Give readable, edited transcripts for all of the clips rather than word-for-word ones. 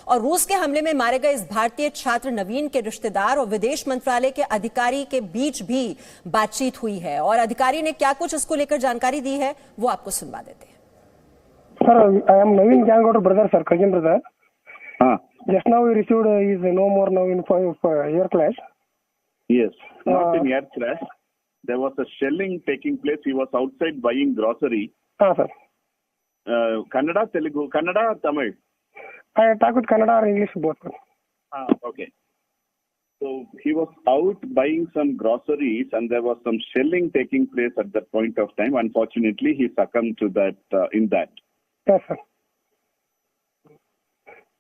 और रूस के हमले में मारे गए इस भारतीय छात्र नवीन के रिश्तेदार और विदेश मंत्रालय के अधिकारी के बीच भी बातचीत हुई है और अधिकारी ने क्या कुछ इसको लेकर जानकारी दी है वो आपको सुनवा देते हैं। Sir, I am Naveen Gangotra brother, sir, cousin brother. Just now we received is no more now in air clash. Yes, not in air crash. There was a shelling taking place. He was outside buying grocery. Sir. Kannada, Telugu, Kannada, Tamil. I talk with Kannada or English both. Okay. So he was out buying some groceries and there was some shelling taking place at that point of time. Unfortunately, he succumbed to that in that. Yes, sir.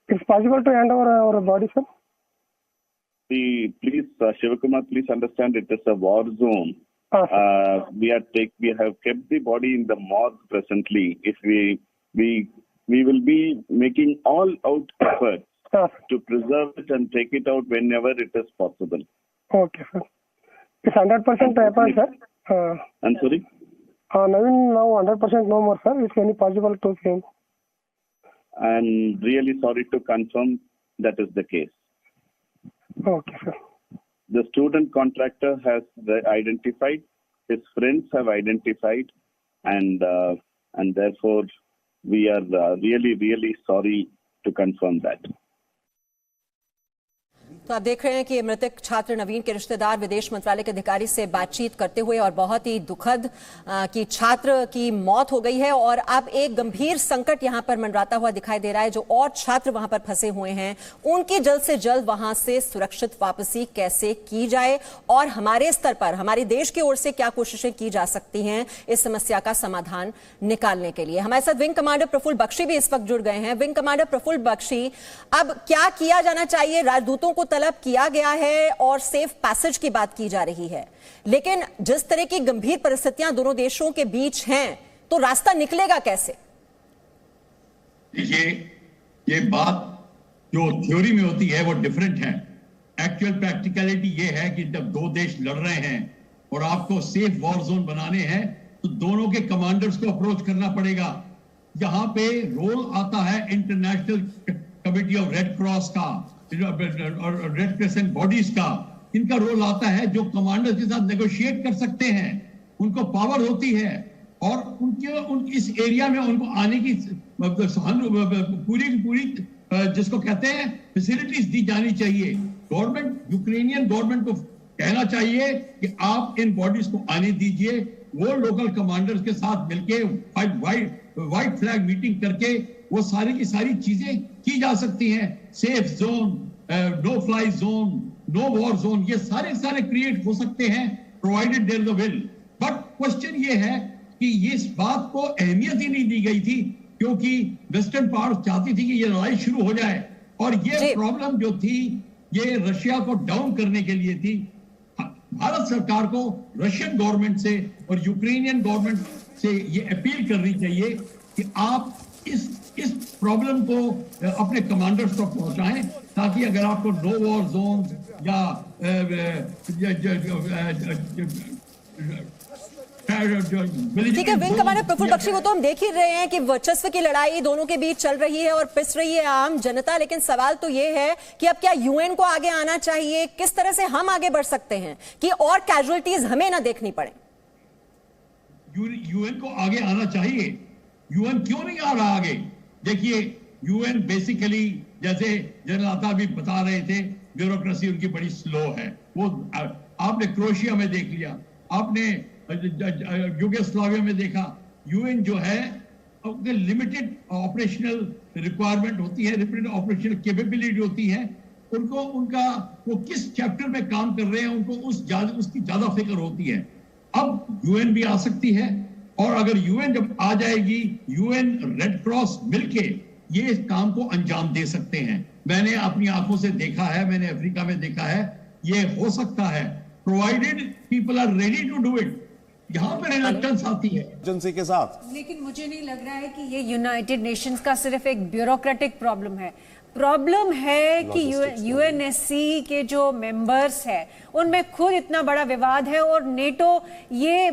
It's possible to hand over our body, sir? Please, Shivakumar, please understand it is a war zone. We have kept the body in the morgue presently. If we will be making all out efforts to preserve it and take it out whenever it is possible. Okay, sir. It's 100% happen, sir. I'm sorry? Naveen now 100% no more, sir. Is any possible to see him? I'm really sorry to confirm that is the case. Okay, sir. The student contractor has identified, his friends have identified, and therefore we are really sorry to confirm that. तो आप देख रहे हैं कि मृतक छात्र नवीन के रिश्तेदार विदेश मंत्रालय के अधिकारी से बातचीत करते हुए और बहुत ही दुखद कि छात्र की मौत हो गई है और अब एक गंभीर संकट यहां पर मंडराता हुआ दिखाई दे रहा है। जो और छात्र वहां पर फंसे हुए हैं उनकी जल्द से जल्द वहां से सुरक्षित वापसी कैसे की जाए और हमारे स्तर पर हमारे देश की ओर से क्या कोशिशें की जा सकती हैं इस समस्या का समाधान निकालने के लिए। हमारे साथ विंग कमांडर प्रफुल्ल बख्शी भी इस वक्त जुड़ गए हैं। विंग कमांडर प्रफुल्ल बख्शी, अब क्या किया जाना चाहिए? राजदूतों को तलब किया गया है और सेफ पैसेज की बात की जा रही है, लेकिन जिस तरह की गंभीर परिस्थितियां दोनों देशों के बीच हैं तो रास्ता निकलेगा कैसे? देखिए, ये बात जो थ्योरी में होती है वो डिफरेंट है। एक्चुअल प्रैक्टिकलिटी ये है कि जब दो देश लड़ रहे हैं और आपको सेफ वॉर जोन बनाने हैं तो दोनों के कमांडर्स को अप्रोच करना पड़ेगा। यहां पे रोल आता है international committee of red cross का और रेड क्रिसेंट बॉडीज का। इनका रोल आता है जो कमांडर्स के साथ नेगोशिएट कर सकते हैं, उनको पावर होती है और इस एरिया में उनको आने की पूरी जिसको कहते हैं फैसिलिटीज दी जानी चाहिए। गवर्नमेंट, यूक्रेनियन गवर्नमेंट को कहना चाहिए कि आप इन बॉडीज को आने दीजिए। वो लोकल कमांडर्स के साथ मिलके व्हाइट फ्लैग मीटिंग करके वो सारी की सारी चीजें की जा सकती हैं। Safe zone, no fly zone, no war zone, ये सारे क्रिएट हो सकते हैं provided there the will. But question ये है कि इस बात को अहमियत ही नहीं दी गई थी क्योंकि वेस्टर्न पावर चाहती थी कि ये लड़ाई शुरू हो जाए और ये प्रॉब्लम जो थी ये रशिया को डाउन करने के लिए थी। भारत सरकार को रशियन गवर्नमेंट से और यूक्रेनियन गवर्नमेंट से ये अपील करनी चाहिए कि आप इस प्रॉब्लम को अपने कमांडर्स तक पहुंचाएं ताकि अगर आपको नो वॉर जोन या ठीक है विंग कमांडर प्रफुल्ल बख्शी, वो तो हम देख ही रहे हैं कि वर्चस्व की लड़ाई दोनों के बीच चल रही है और पिस रही है आम जनता, लेकिन सवाल तो ये है कि अब क्या यूएन को आगे आना चाहिए? किस तरह से हम आगे बढ़ सकते हैं कि और कैजुअलिटीज हमें ना देखनी पड़े? यूएन को आगे आना चाहिए। यूएन क्यों नहीं आ रहा आगे? देखिए, यूएन बेसिकली जैसे जनरल अता भी बता रहे थे, ब्यूरोक्रेसी उनकी बड़ी स्लो है। वो आपने क्रोएशिया में देख लिया, आपने यूगोस्लाविया में देखा। यूएन जो है लिमिटेड ऑपरेशनल रिक्वायरमेंट होती है, लिमिटेड ऑपरेशनल कैपेबिलिटी होती है। वो किस चैप्टर में काम कर रहे हैं उनको उसकी ज्यादा फिक्र होती है। अब यूएन भी आ सकती है और अगर यूएन जब आ जाएगी, यूएन रेड क्रॉस मिलके ये इस काम को अंजाम दे सकते हैं। मैंने अपनी आंखों से देखा है, मैंने अफ्रीका में देखा है, ये हो सकता है provided people are ready to do it. यहाँ पे रिलक्टेंस आती है एजेंसी के साथ, लेकिन मुझे नहीं लग रहा है कि ये यूनाइटेड नेशंस का सिर्फ एक ब्यूरोक्रेटिक प्रॉब्लम है। प्रॉब्लम है कि यूएनएससी के जो मेंबर्स हैं उनमें खुद इतना बड़ा विवाद है, और नेटो ये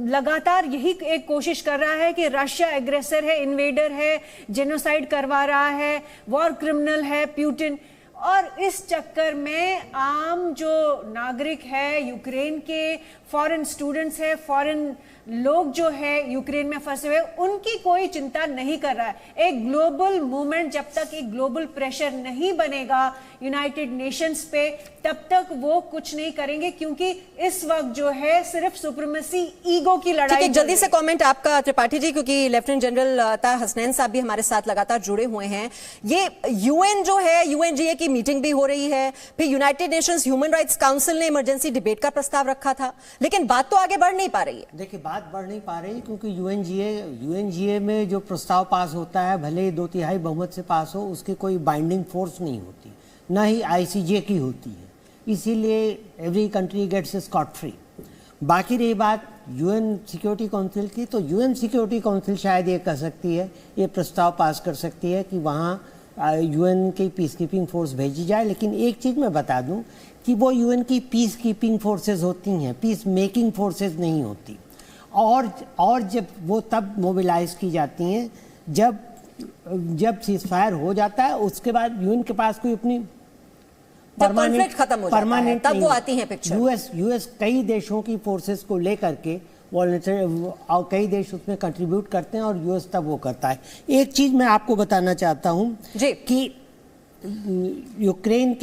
लगातार यही एक कोशिश कर रहा है कि रशिया एग्रेसर है, इन्वेडर है, जेनोसाइड करवा रहा है, वॉर क्रिमिनल है पुतिन। और इस चक्कर में आम जो नागरिक है, यूक्रेन के फॉरेन स्टूडेंट्स है, फॉरेन लोग जो है यूक्रेन में फंसे हुए, उनकी कोई चिंता नहीं कर रहा है। एक ग्लोबल मूवमेंट, जब तक एक ग्लोबल प्रेशर नहीं बनेगा यूनाइटेड नेशंस पे, तब तक वो कुछ नहीं करेंगे, क्योंकि इस वक्त जो है सिर्फ सुप्रीमेसी ईगो की लड़ाई। जल्दी से कमेंट आपका त्रिपाठी जी, क्योंकि लेफ्टिनेंट जनरल अता हसनैन साहब भी हमारे साथ लगातार जुड़े हुए हैं। ये यूएन जो है, यूएनजीए की मीटिंग भी हो रही है, फिर United Nations human rights council ने इमरजेंसी डिबेट का प्रस्ताव रखा था, लेकिन बात तो आगे बढ़ नहीं पा रही है। देखिए, बात बढ़ नहीं पा रही क्योंकि यूएनजीए में जो प्रस्ताव पास होता है, भले ही 2/3 बहुमत से पास हो, उसकी कोई बाइंडिंग फोर्स नहीं होती, ना ही आईसीजे की होती है, इसीलिए every country gets scot free. बाकी रही बात यूएन सिक्योरिटी काउंसिल की, तो यूएन सिक्योरिटी काउंसिल शायद ये कर सकती है, ये प्रस्ताव पास कर सकती है कि वहाँ यूएन की पीस कीपिंग फोर्स भेजी जाए। लेकिन एक चीज़ मैं बता दूं कि वो यूएन की पीस कीपिंग फोर्सेस होती हैं, पीस मेकिंग फोर्सेस नहीं होती, और जब वो तब मोबिलाइज की जाती हैं जब सीजफायर हो जाता है, उसके बाद यूएन के पास कोई अपनी परमानेंट तब वो आती हैं पिक्चर। यूएस कई देशों की फोर्सेस को लेकर के वॉलंटियर, और कई देश उसमें कंट्रीब्यूट करते हैं, और यूएस तब वो करता है। एक चीज मैं आपको बताना चाहता हूं कि यूक्रेन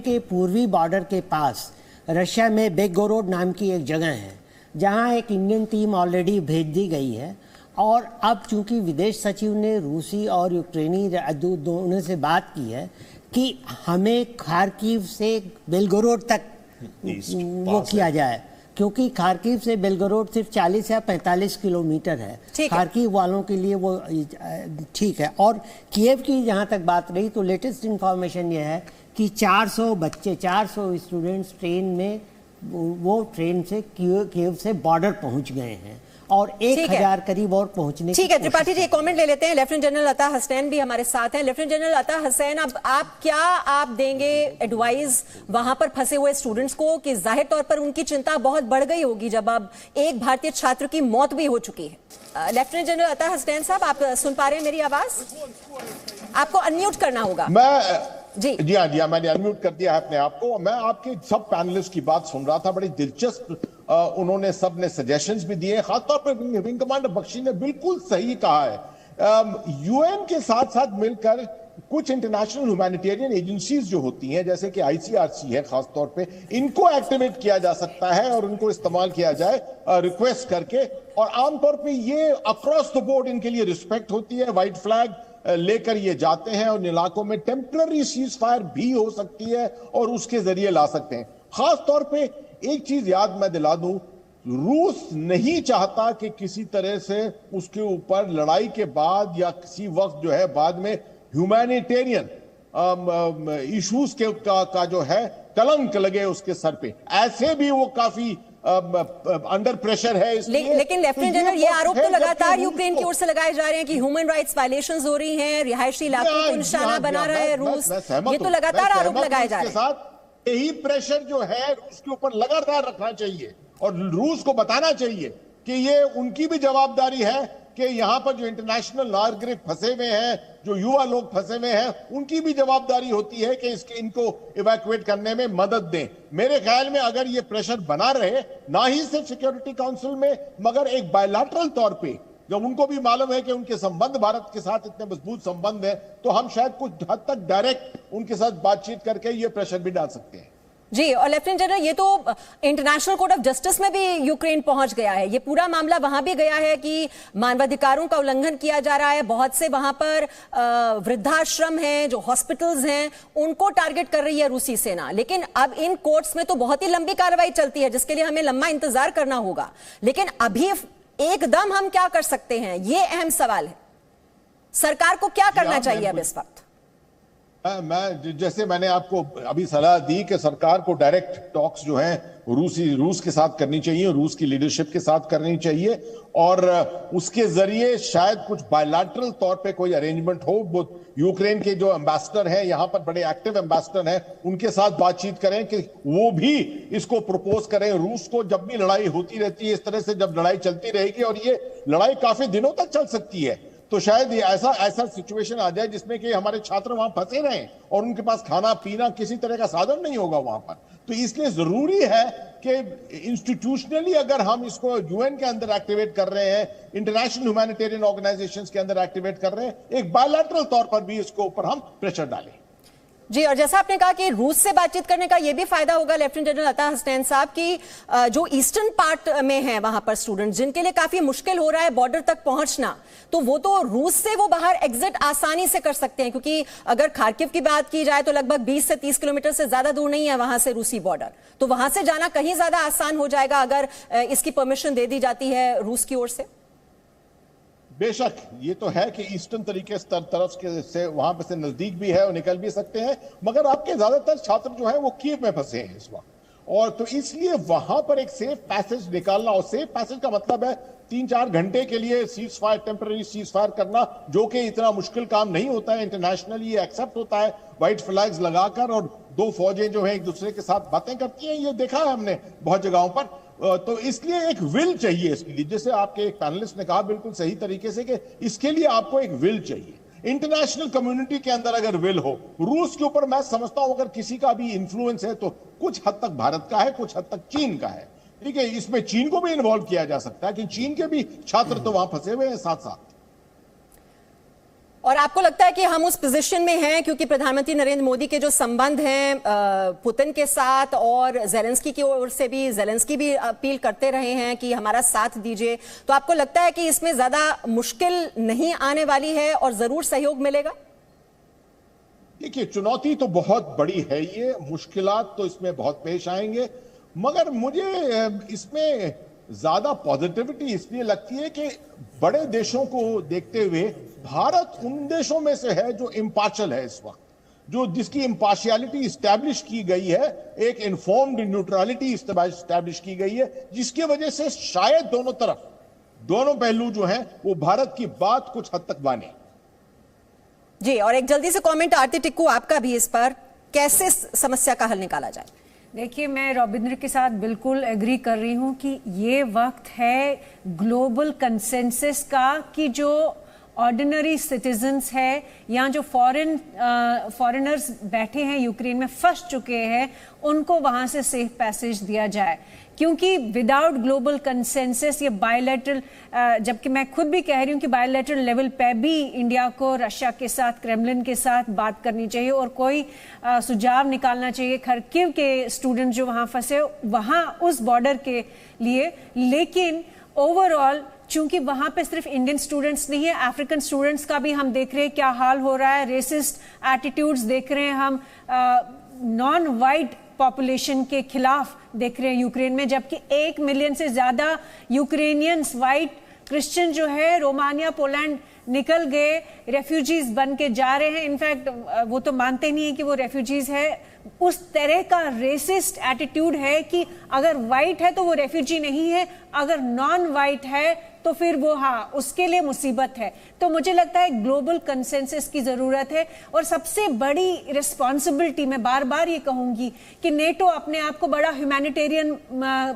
के पूर्वी बॉर्डर के पास रशिया में बेलगोरोड नाम की एक जगह है, जहां एक इंडियन टीम ऑलरेडी भेज दी गई है। और अब चूंकि विदेश सचिव ने रूसी और यूक्रेनी दोनों से बात की है कि हमें खार्किव से बेलगोरोड तक वो किया जाए, क्योंकि खार्किव से बेलगोरोड सिर्फ 40 या 45 किलोमीटर है। खार्किव वालों के लिए वो ठीक है। और कीव की जहाँ तक बात रही, तो लेटेस्ट इंफॉर्मेशन ये है कि 400 बच्चे, 400 स्टूडेंट्स ट्रेन से कीव से बॉर्डर पहुँच गए हैं, और 1000 करीब और पहुंचने। ठीक है त्रिपाठी जी, एक कमेंट ले लेते हैं। लेफ्टिनेंट जनरल अता हसनैन भी हमारे साथ हैं। लेफ्टिनेंट जनरल अता हसनैन, अब आप देंगे एडवाइस वहां पर फंसे हुए स्टूडेंट्स को कि जाहिर तौर पर उनकी चिंता बहुत बढ़ गई होगी जब अब एक भारतीय छात्र की मौत भी हो चुकी है। लेफ्टिनेंट जनरल अता हसनैन साहब, आप सुन पा रहे हैं मेरी आवाज? आपको अनम्यूट करना होगा। जी हाँ, मैंने अनम्यूट कर दिया है अपने आप को। मैं आपके सब पैनलिस्ट की बात सुन रहा था, बड़ी दिलचस्प उन्होंने सब ने सजेशंस भी दिए। खासतौर पर विंग कमांडर बख्शी ने बिल्कुल सही कहा है। यूएन के साथ साथ मिलकर कुछ इंटरनेशनल ह्यूमैनिटेरियन एजेंसीज जो होती हैं, जैसे कि आईसीआरसी है खासतौर पे, इनको एक्टिवेट किया जा सकता है और उनको इस्तेमाल किया जाए रिक्वेस्ट करके। और आमतौर पे ये अक्रॉस द बोर्ड इनके लिए रिस्पेक्ट होती है। व्हाइट फ्लैग लेकर ये जाते हैं और इलाकों में टेम्पररी सीज फायर भी हो सकती है और उसके जरिए ला सकते हैं। खास तौर पे एक चीज याद मैं दिला दूं, रूस नहीं चाहता कि किसी तरह से उसके ऊपर लड़ाई के बाद या किसी वक्त जो है बाद में ह्यूमैनिटेरियन इश्यूज का जो है कलंक लगे उसके सर पे। ऐसे भी वो काफी अंडर प्रेशर है। लेकिन लेफ्टिनेंट जनरल, ये आरोप तो लगातार यूक्रेन की ओर से लगाए जा रहे हैं कि ह्यूमन राइट्स वायलेशंस हो रही हैं, रिहायशी इलाकों को निशाना बना रहा है रूस। ये तो लगातार आरोप लगाए जा रहे हैं। यही प्रेशर जो है रूस के ऊपर लगातार रखना चाहिए और रूस को बताना चाहिए कि ये उनकी भी जवाबदारी है कि यहाँ पर जो इंटरनेशनल नागरिक फंसे हुए हैं, जो युवा लोग फंसे हुए हैं, उनकी भी जवाबदारी होती है कि इनको इवैक्यूएट करने में मदद दें। मेरे ख्याल में अगर ये प्रेशर बना रहे, ना ही सिर्फ सिक्योरिटी काउंसिल में मगर एक बायलैटरल तौर पे, जब उनको भी मालूम है कि उनके संबंध भारत के साथ इतने मजबूत संबंध है, तो हम शायद कुछ हद तक डायरेक्ट उनके साथ बातचीत करके ये प्रेशर भी डाल सकते हैं। जी, और लेफ्टिनेंट जनरल, ये तो इंटरनेशनल कोर्ट ऑफ जस्टिस में भी यूक्रेन पहुंच गया है। ये पूरा मामला वहां भी गया है कि मानवाधिकारों का उल्लंघन किया जा रहा है। बहुत से वहां पर वृद्धाश्रम हैं, जो हॉस्पिटल्स हैं, उनको टारगेट कर रही है रूसी सेना। लेकिन अब इन कोर्ट्स में तो बहुत ही लंबी कार्रवाई चलती है, जिसके लिए हमें लंबा इंतजार करना होगा। लेकिन अभी एकदम हम क्या कर सकते हैं, ये अहम सवाल है। सरकार को क्या करना चाहिए अब इस वक्त? मैं जैसे मैंने आपको अभी सलाह दी कि सरकार को डायरेक्ट टॉक्स जो हैं रूस के साथ करनी चाहिए, रूस की लीडरशिप के साथ करनी चाहिए और उसके जरिए शायद कुछ बायलैटरल तौर पे कोई अरेंजमेंट हो। वो यूक्रेन के जो एम्बेसडर हैं, यहाँ पर बड़े एक्टिव एम्बेसडर हैं, उनके साथ बातचीत करें कि वो भी इसको प्रपोज करें रूस को। जब भी लड़ाई होती रहती है इस तरह से, जब लड़ाई चलती रहेगी और ये लड़ाई काफी दिनों तक चल सकती है, तो शायद ऐसा सिचुएशन आ जाए जिसमें कि हमारे छात्र वहां फंसे रहें और उनके पास खाना पीना किसी तरह का साधन नहीं होगा वहां पर। तो इसलिए जरूरी है कि इंस्टीट्यूशनली अगर हम इसको यूएन के अंदर एक्टिवेट कर रहे हैं, इंटरनेशनल ह्यूमैनिटेरियन ऑर्गेनाइजेशंस के अंदर एक्टिवेट कर रहे हैं, एक बायलैटरल तौर पर भी इसको ऊपर हम प्रेशर डालें। जी, और जैसा आपने कहा कि रूस से बातचीत करने का यह भी फायदा होगा लेफ्टिनेंट जनरल अता हसनैन साहब की जो ईस्टर्न पार्ट में है वहां पर स्टूडेंट जिनके लिए काफी मुश्किल हो रहा है बॉर्डर तक पहुंचना, तो वो तो रूस से वो बाहर एग्जिट आसानी से कर सकते हैं, क्योंकि अगर खार्किव की बात की जाए तो लगभग 20 से 30 किलोमीटर से ज्यादा दूर नहीं है वहां से रूसी बॉर्डर, तो वहां से जाना कहीं ज्यादा आसान हो जाएगा अगर इसकी परमिशन दे दी जाती है रूस की ओर से। बेशक ये तो है कि ईस्टर्न तरीके तरफ से वहां पे से नजदीक भी है और निकल भी सकते हैं, मगर आपके ज्यादातर छात्र जो है वो कीव में फंसे हैं इस वक्त, और तो इसलिए वहां पर एक सेफ पैसेज निकालना, और सेफ पैसेज का मतलब है 3-4 घंटे के लिए cease fire, temporary cease fire करना, जो कि इतना मुश्किल काम नहीं होता है। इंटरनेशनली ये एक्सेप्ट होता है, व्हाइट फ्लैग्स लगाकर, और दो फौजें जो है एक दूसरे के साथ बातें करती हैं, ये देखा है हमने बहुत जगहों पर। तो इसलिए एक विल चाहिए इसके लिए, जैसे आपके एक पैनलिस्ट ने कहा बिल्कुल सही तरीके से कि इसके लिए आपको एक विल चाहिए। इंटरनेशनल कम्युनिटी के अंदर अगर विल हो, रूस के ऊपर मैं समझता हूं अगर किसी का भी इन्फ्लुएंस है तो कुछ हद तक भारत का है, कुछ हद तक चीन का है, ठीक है। इसमें चीन को भी इन्वॉल्व किया जा सकता है कि चीन के भी छात्र तो वहां फंसे हुए हैं साथ साथ। और आपको लगता है कि हम उस पोजीशन में हैं क्योंकि प्रधानमंत्री नरेंद्र मोदी के जो संबंध हैं पुतिन के साथ, और जेलेंस्की की ओर से भी जेलेंस्की भी अपील करते रहे हैं कि हमारा साथ दीजिए, तो आपको लगता है कि इसमें ज्यादा मुश्किल नहीं आने वाली है और जरूर सहयोग मिलेगा? देखिए, चुनौती तो बहुत बड़ी है, ये मुश्किलात तो इसमें बहुत पेश आएंगे, मगर मुझे इसमें ज्यादा पॉजिटिविटी इसलिए लगती है कि बड़े देशों को देखते हुए भारत उन देशों में से है जो इम्पार्शियल है इस वक्त, जो जिसकी इम्पार्शियलिटी इस्टेब्लिश की गई है, एक इन्फॉर्म्ड न्यूट्रलिटी इस्टेब्लिश की गई है, जिसकी वजह से शायद दोनों तरफ, दोनों पहलू जो हैं वो भारत की बात कुछ हद तक माने। जी, और एक जल्दी से कमेंट आरती टिक्कू आपका भी इस पर, कैसे समस्या का हल निकाला जाए? देखिए, मैं रविंद्र के साथ बिल्कुल एग्री कर रही हूं कि ये वक्त है ग्लोबल कंसेंसस का, कि जो ऑर्डिनरी सिटीजन्स है या जो फॉरेनर्स बैठे हैं यूक्रेन में, फंस चुके हैं, उनको वहां से सेफ पैसेज दिया जाए, क्योंकि विदाउट ग्लोबल कंसेंसस ये बायलैटरल, जबकि मैं खुद भी कह रही हूँ कि बायलैटरल लेवल पे भी इंडिया को रशिया के साथ, क्रेमलिन के साथ बात करनी चाहिए और कोई सुझाव निकालना चाहिए खार्किव के स्टूडेंट जो वहाँ फंसे वहाँ उस बॉर्डर के लिए। लेकिन ओवरऑल चूंकि वहां पे सिर्फ इंडियन स्टूडेंट्स नहीं है, अफ्रीकन स्टूडेंट्स का भी हम देख रहे हैं क्या हाल हो रहा है, रेसिस्ट एटीट्यूड्स देख रहे हैं हम, नॉन वाइट पॉपुलेशन के खिलाफ देख रहे हैं यूक्रेन में, जबकि 1 मिलियन से ज्यादा यूक्रेनियंस, वाइट क्रिश्चियन जो है रोमानिया, पोलैंड निकल गए, रेफ्यूजीज बन के जा रहे हैं। इनफैक्ट वो तो मानते नहीं है कि वो रेफ्यूजीज है। उस तरह का रेसिस्ट एटीट्यूड है कि अगर वाइट है तो वो रेफ्यूजी नहीं है, अगर नॉन वाइट है तो फिर वो, हाँ, उसके लिए मुसीबत है। तो मुझे लगता है ग्लोबल कंसेंसस की जरूरत है, और सबसे बड़ी रिस्पॉन्सिबिलिटी, मैं बार बार ये कहूंगी कि नेटो अपने आप को बड़ा ह्यूमैनिटेरियन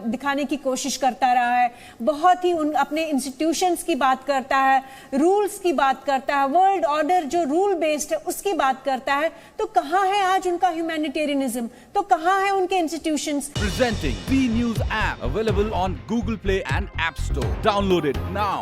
दिखाने की कोशिश करता रहा है, बहुत ही अपने इंस्टीट्यूशंस की बात करता है, रूल्स की बात करता है, वर्ल्ड ऑर्डर जो रूल बेस्ड है उसकी बात करता है, तो कहाँ है आज उनका ह्यूमैनिटेरियनिज्म, तो कहाँ है उनके institutions? Presenting B News app, available on Google Play and App Store. Download it now.